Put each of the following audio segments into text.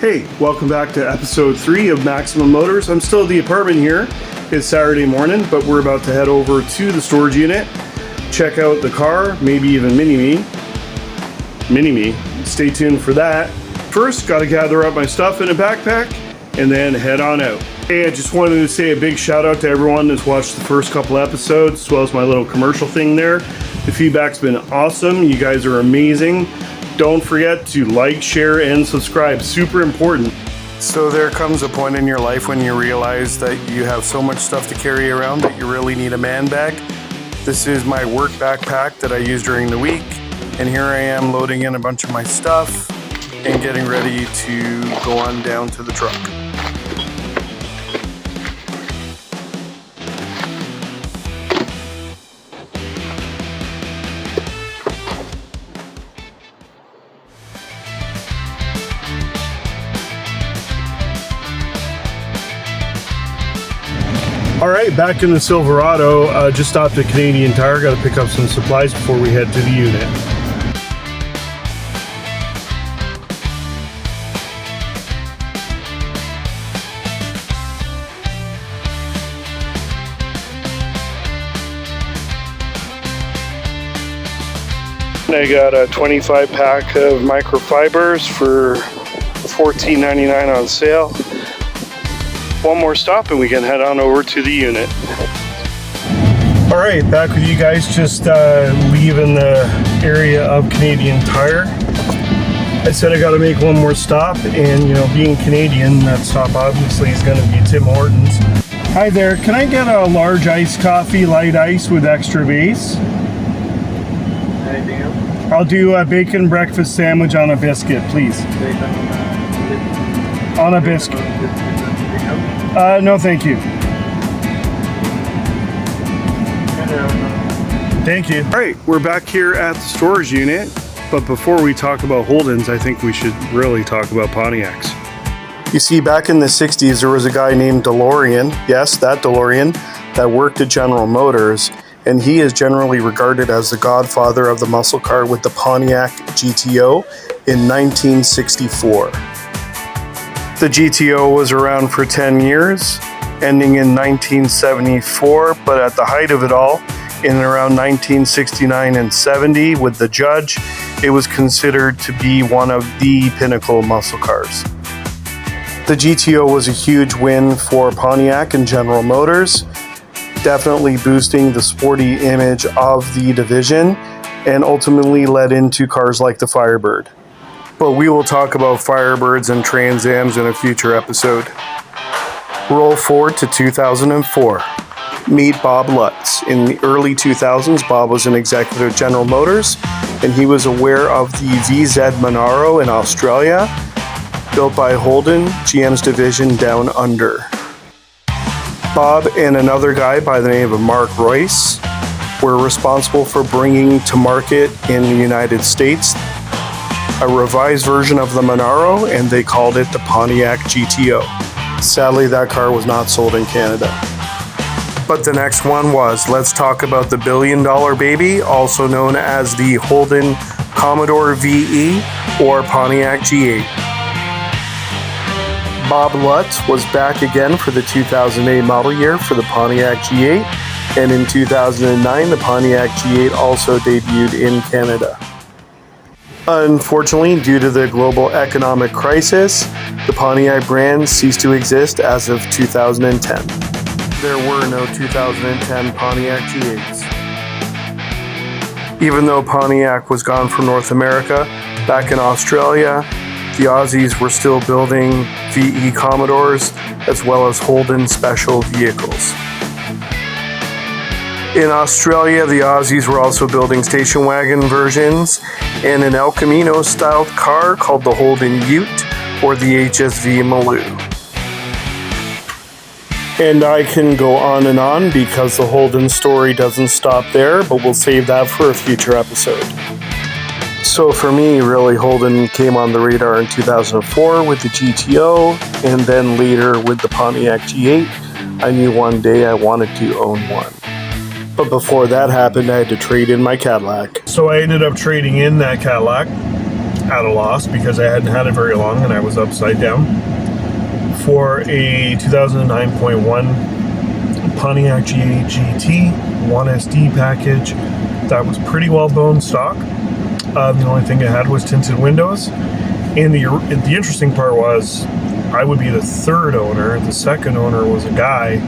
Hey, welcome back to episode 3 of Maximum Motors. I'm still at the apartment here. It's Saturday morning, but we're about to head over to the storage unit, check out the car, maybe even Mini-Me. Stay tuned for that. First, got to gather up my stuff in a backpack and then head on out. Hey, I just wanted to say a big shout out to everyone that's watched the first couple episodes, as well as my little commercial thing there. The feedback's been awesome. You guys are amazing. Don't forget to like, share, and subscribe. Super important. So there comes a point in your life when you realize that you have so much stuff to carry around that you really need a man bag. This is my work backpack that I use during the week. And here I am loading in a bunch of my stuff and getting ready to go on down to the truck. All right, back in the Silverado, just stopped at Canadian Tire. Got to pick up some supplies before we head to the unit. I got a 25 pack of microfibers for $14.99 on sale. One more stop and we can head on over to the unit. All right, back with you guys, just leaving the area of Canadian Tire. I said I got to make one more stop, and you know, being Canadian, that stop obviously is going to be Tim Hortons. Hi there, can I get a large iced coffee, light ice with extra base? Anything else? I'll do a bacon breakfast sandwich on a biscuit, please. On a biscuit. No, thank you. Thank you. All right, we're back here at the storage unit, but before we talk about Holdens, I think we should really talk about Pontiacs. You see, back in the 60s, there was a guy named DeLorean, yes, that DeLorean, that worked at General Motors, and he is generally regarded as the godfather of the muscle car with the Pontiac GTO in 1964. The GTO was around for 10 years, ending in 1974, but at the height of it all, in around 1969 and 70 with the Judge, it was considered to be one of the pinnacle muscle cars. The GTO was a huge win for Pontiac and General Motors, definitely boosting the sporty image of the division, and ultimately led into cars like the Firebird. But we will talk about Firebirds and Trans Ams in a future episode. Roll forward to 2004. Meet Bob Lutz. In the early 2000s, Bob was an executive at General Motors, and he was aware of the VZ Monaro in Australia, built by Holden, GM's division down under. Bob and another guy by the name of Mark Royce were responsible for bringing to market in the United States a revised version of the Monaro, and they called it the Pontiac GTO. Sadly, that car was not sold in Canada. But the next one was. Let's talk about the billion-dollar baby, also known as the Holden Commodore VE or Pontiac G8. Bob Lutz was back again for the 2008 model year for the Pontiac G8, and in 2009, the Pontiac G8 also debuted in Canada. Unfortunately, due to the global economic crisis, the Pontiac brand ceased to exist as of 2010. There were no 2010 Pontiac G8s. Even though Pontiac was gone from North America, back in Australia, the Aussies were still building VE Commodores as well as Holden special vehicles. In Australia, the Aussies were also building station wagon versions and an El Camino styled car called the Holden Ute or the HSV Maloo. And I can go on and on because the Holden story doesn't stop there, but we'll save that for a future episode. So for me, really, Holden came on the radar in 2004 with the GTO, and then later with the Pontiac G8. I knew one day I wanted to own one. But before that happened, I had to trade in my Cadillac. So I ended up trading in that Cadillac. at a loss because I hadn't had it very long and I was upside down for a 2009.1 Pontiac GT 1SD package that was pretty well bone stock. The only thing it had was tinted windows, and the interesting part was I would be the third owner. The second owner was a guy,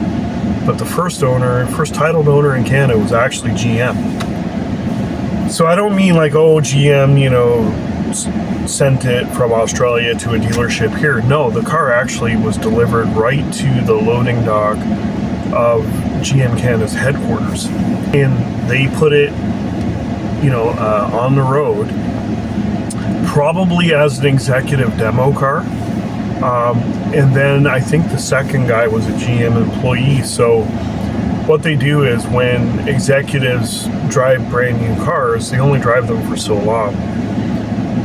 but the first titled owner in Canada was actually GM. So I don't mean like, oh, GM, sent it from Australia to a dealership here. No, the car actually was delivered right to the loading dock of GM Canada's headquarters, and they put it on the road, probably as an executive demo car. And then I think the second guy was a GM employee. So what they do is when executives drive brand new cars, they only drive them for so long.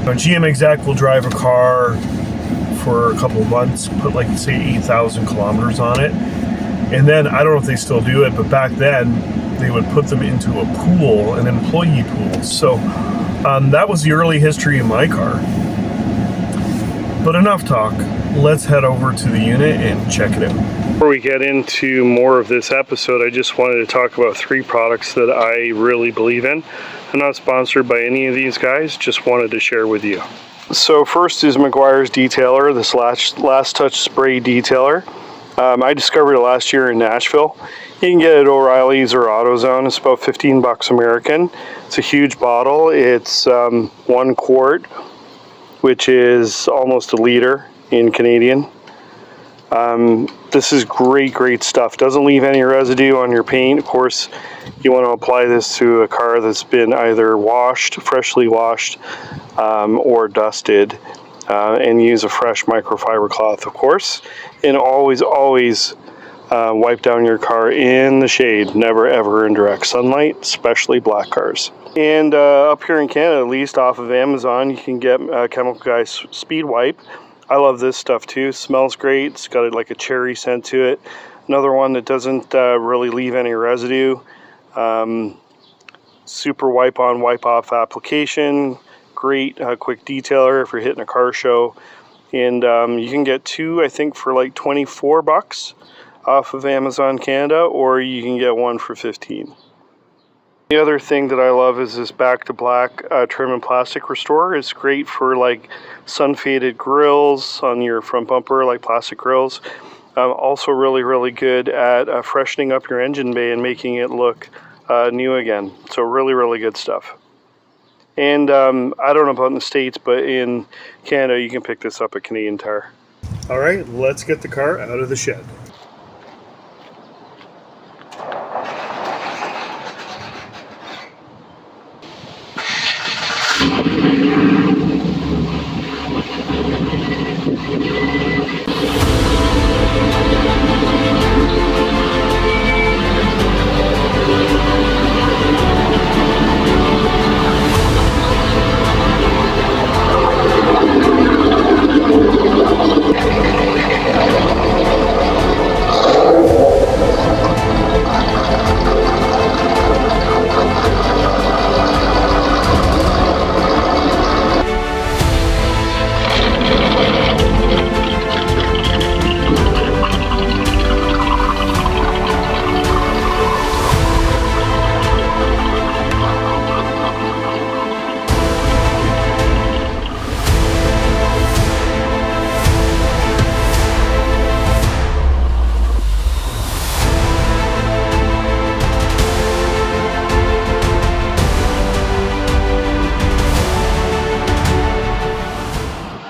A GM exec will drive a car for a couple of months, put like say 8,000 kilometers on it. And then I don't know if they still do it, but back then they would put them into a pool, an employee pool. So that was the early history of my car. But enough talk. Let's head over to the unit and check it out. Before we get into more of this episode, I just wanted to talk about 3 products that I really believe in. I'm not sponsored by any of these guys, just wanted to share with you. So first is Meguiar's Detailer, this last touch spray detailer. I discovered it last year in Nashville. You can get it at O'Reilly's or AutoZone. It's about $15 American. It's a huge bottle. It's 1 quart, which is almost a liter in Canadian. This is great stuff. Doesn't leave any residue on your paint. Of course, you want to apply this to a car that's been either freshly washed, or dusted, and use a fresh microfiber cloth, of course. And always wipe down your car in the shade, never ever in direct sunlight, especially black cars. And up here in Canada, at least off of Amazon, you can get Chemical Guy's Speed Wipe. I love this stuff too. Smells great. It's got like a cherry scent to it. Another one that doesn't really leave any residue. Super wipe on, wipe off application. Great quick detailer if you're hitting a car show. And you can get 2, I think, for like $24 off of Amazon Canada, or you can get 1 for $15. The other thing that I love is this Back to Black trim and plastic restorer. It's great for like sun faded grills on your front bumper, like plastic grills. Also really good at freshening up your engine bay and making it look new again. So really good stuff. And I don't know about in the States, but in Canada you can pick this up at Canadian Tire. All right, let's get the car out of the shed.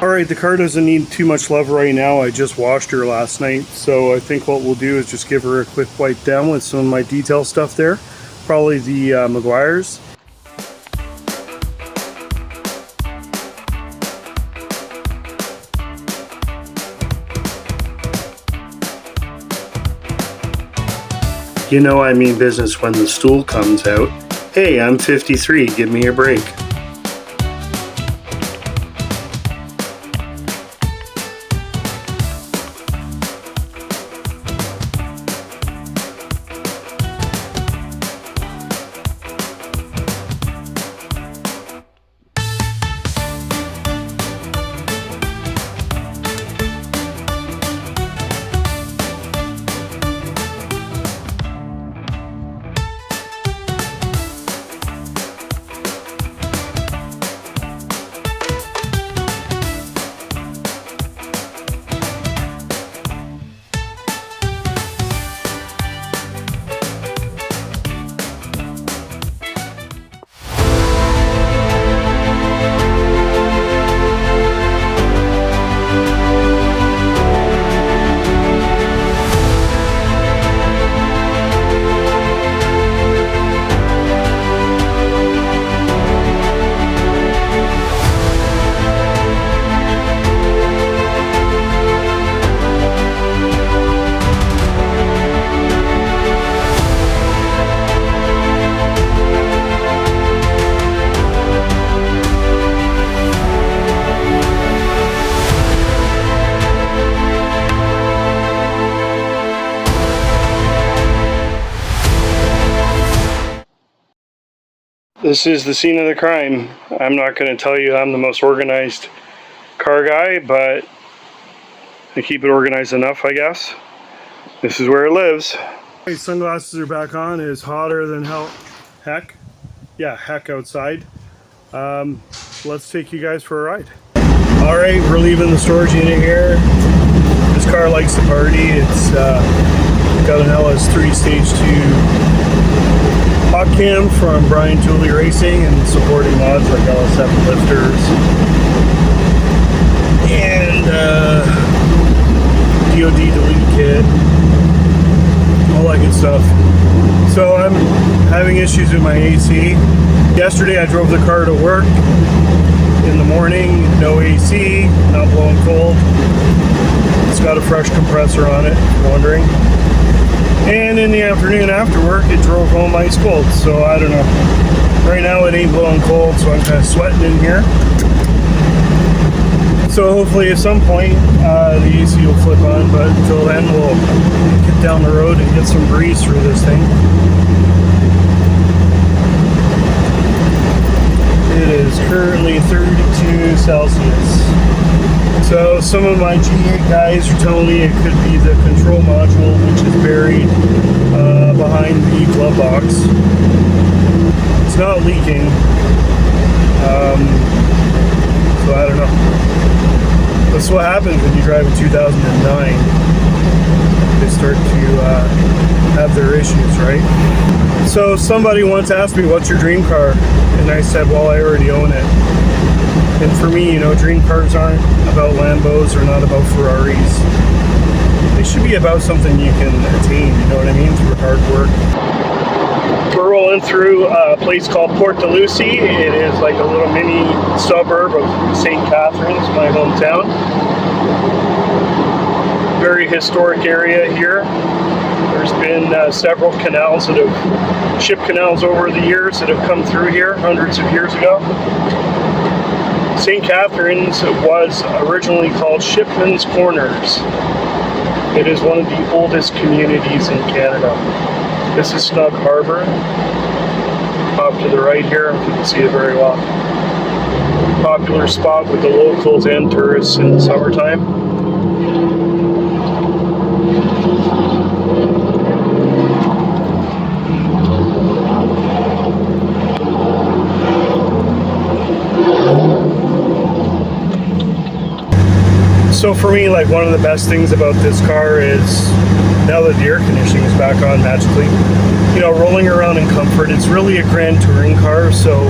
Alright, the car doesn't need too much love right now. I just washed her last night, so I think what we'll do is just give her a quick wipe down with some of my detail stuff there. Probably the Meguiar's. You know I mean business when the stool comes out. Hey, I'm 53, give me a break. This is the scene of the crime. I'm not going to tell you I'm the most organized car guy, but I keep it organized enough, I guess. This is where it lives. Okay, sunglasses are back on. It is hotter than heck. Yeah, heck outside. Let's take you guys for a ride. All right, we're leaving the storage unit here. This car likes to party. It's got an LS3 Stage 2 hot cam from Brian Tooley Racing and supporting mods like LS7 lifters and DOD delete kit, all that good stuff. So I'm having issues with my AC. Yesterday I drove the car to work in the morning, no AC, not blowing cold. It's got a fresh compressor on it, if you're wondering. And in the afternoon after work, it drove home ice cold. So I don't know. Right now it ain't blowing cold, so I'm kind of sweating in here. So hopefully at some point the AC will flip on, but until then we'll get down the road and get some breeze through this thing. It is currently 32 Celsius. So some of my G8 guys are telling me it could be the control module, which is buried behind the glove box. It's not leaking, so I don't know. That's what happens when you drive a 2009. They start to have their issues, right? So somebody once asked me, what's your dream car? And I said, well, I already own it. And for me, you know, dream cars aren't about Lambos or not about Ferraris. They should be about something you can attain, you know what I mean, through hard work. We're rolling through a place called Port de Lucie. It is like a little mini suburb of St. Catharines, my hometown. Very historic area here. There's been several canals that have, ship canals over the years that have come through here hundreds of years ago. St. Catharines was originally called Shipman's Corners. It is one of the oldest communities in Canada. This is Snug Harbor. Off to the right here, you can see it very well. Popular spot with the locals and tourists in the summertime. So for me, like, one of the best things about this car is, now that the air conditioning is back on magically, you know, rolling around in comfort. It's really a grand touring car. So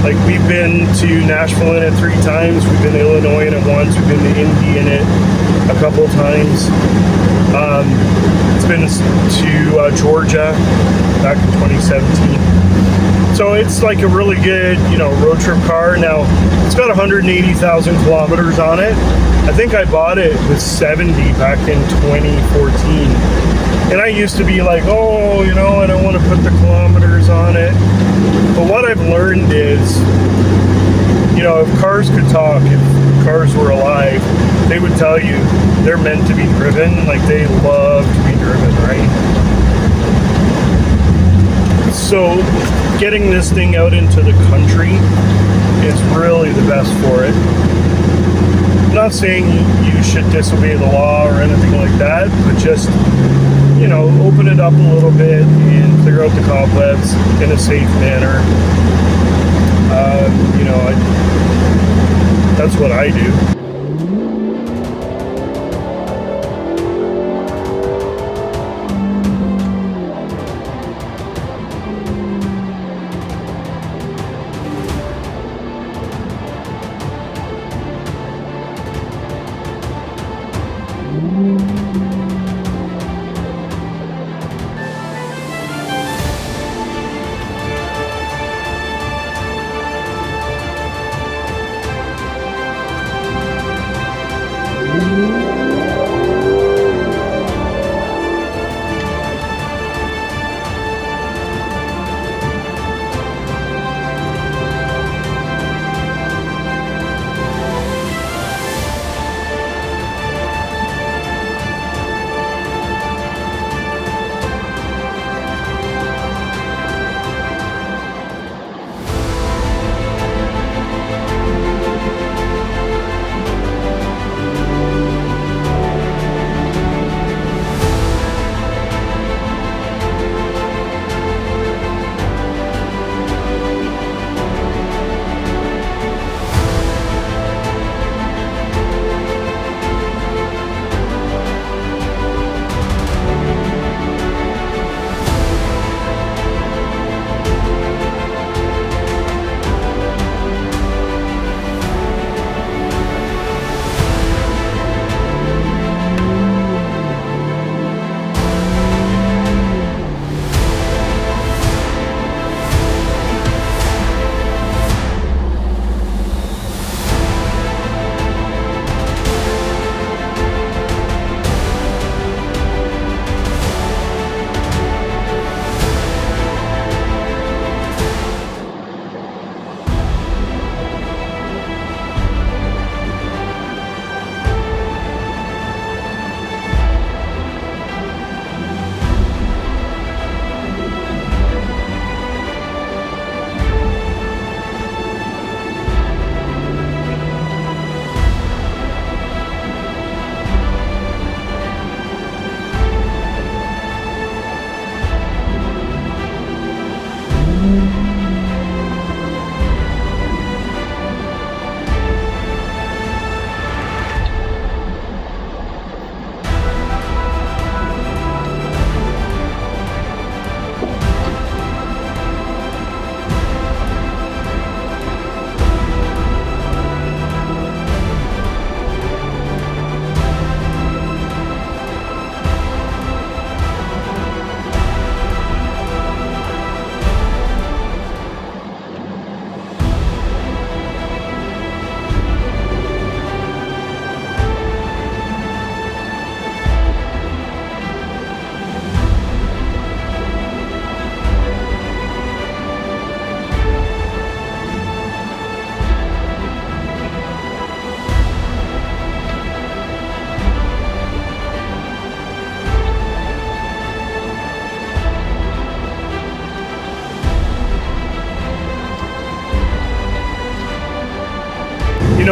like, we've been to Nashville in it 3 times, we've been to Illinois in it once, we've been to Indy in it a couple of times. It's been to Georgia back in 2017. So it's like a really good, you know, road trip car. Now, it's got 180,000 kilometers on it. I think I bought it with 70 back in 2014. And I used to be like, oh, you know, I don't want to put the kilometers on it. But what I've learned is, you know, if cars could talk, if cars were alive, they would tell you they're meant to be driven. Like, they love to be driven, right? So getting this thing out into the country is really the best for it. I'm not saying you should disobey the law or anything like that, but just, you know, open it up a little bit and clear out the cobwebs in a safe manner. You know, that's what I do.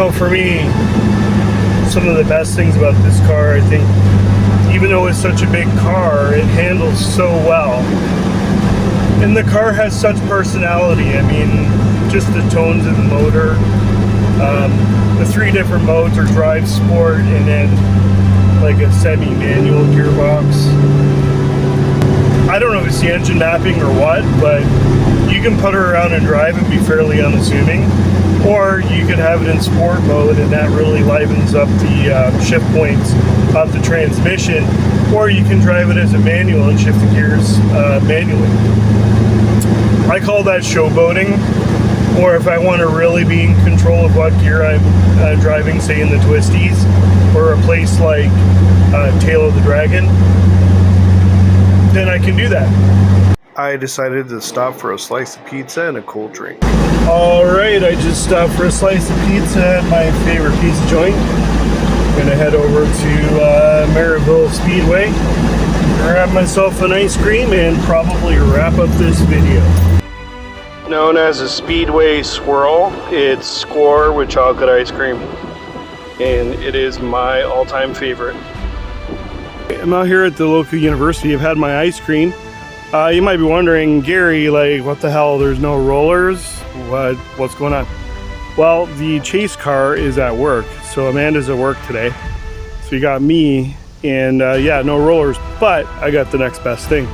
know, for me, some of the best things about this car, I think, even though it's such a big car, it handles so well. And the car has such personality. I mean, just the tones of the motor. The 3 different modes are drive, sport, and then like a semi-manual gearbox. I don't know if it's the engine mapping or what, but you can put her around and drive and be fairly unassuming. Or you could have it in sport mode, and that really livens up the shift points of the transmission. Or you can drive it as a manual and shift the gears manually. I call that showboating. Or if I want to really be in control of what gear I'm driving, say in the twisties, or a place like Tail of the Dragon, then I can do that. I decided to stop for a slice of pizza and a cold drink. Alright, I just stopped for a slice of pizza at my favorite pizza joint. I'm gonna head over to Maryville Speedway, grab myself an ice cream, and probably wrap up this video. Known as a Speedway Swirl, it's Score with chocolate ice cream, and it is my all-time favorite. I'm out here at the local university. I've had my ice cream. You might be wondering, Gary, like, what the hell, there's no rollers? What's going on? Well, the chase car is at work, so Amanda's at work today. So you got me, and yeah, no rollers, but I got the next best thing.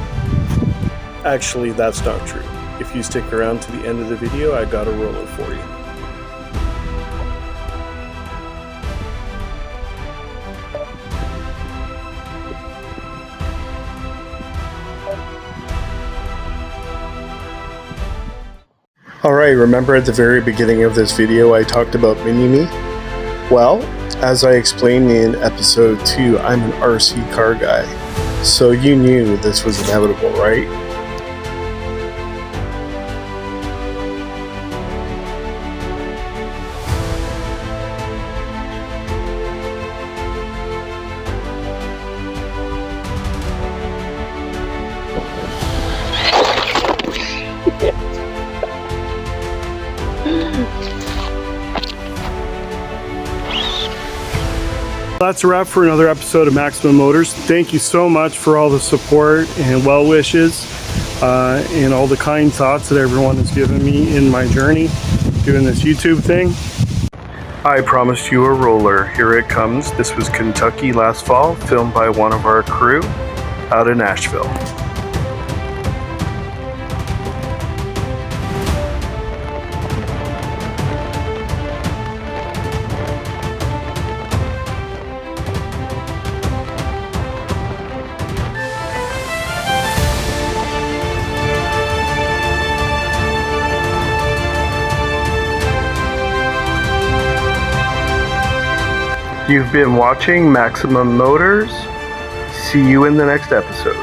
Actually, that's not true. If you stick around to the end of the video, I got a roller for you. Alright, remember at the very beginning of this video I talked about Mini-Me? Well, as I explained in episode 2, I'm an RC car guy. So you knew this was inevitable, right? That's a wrap for another episode of Maximum Motors. Thank you so much for all the support and well wishes and all the kind thoughts that everyone has given me in my journey doing this YouTube thing. I promised you a roller. Here it comes. This was Kentucky last fall, filmed by one of our crew out in Nashville. You've been watching Maximum Motors. See you in the next episode.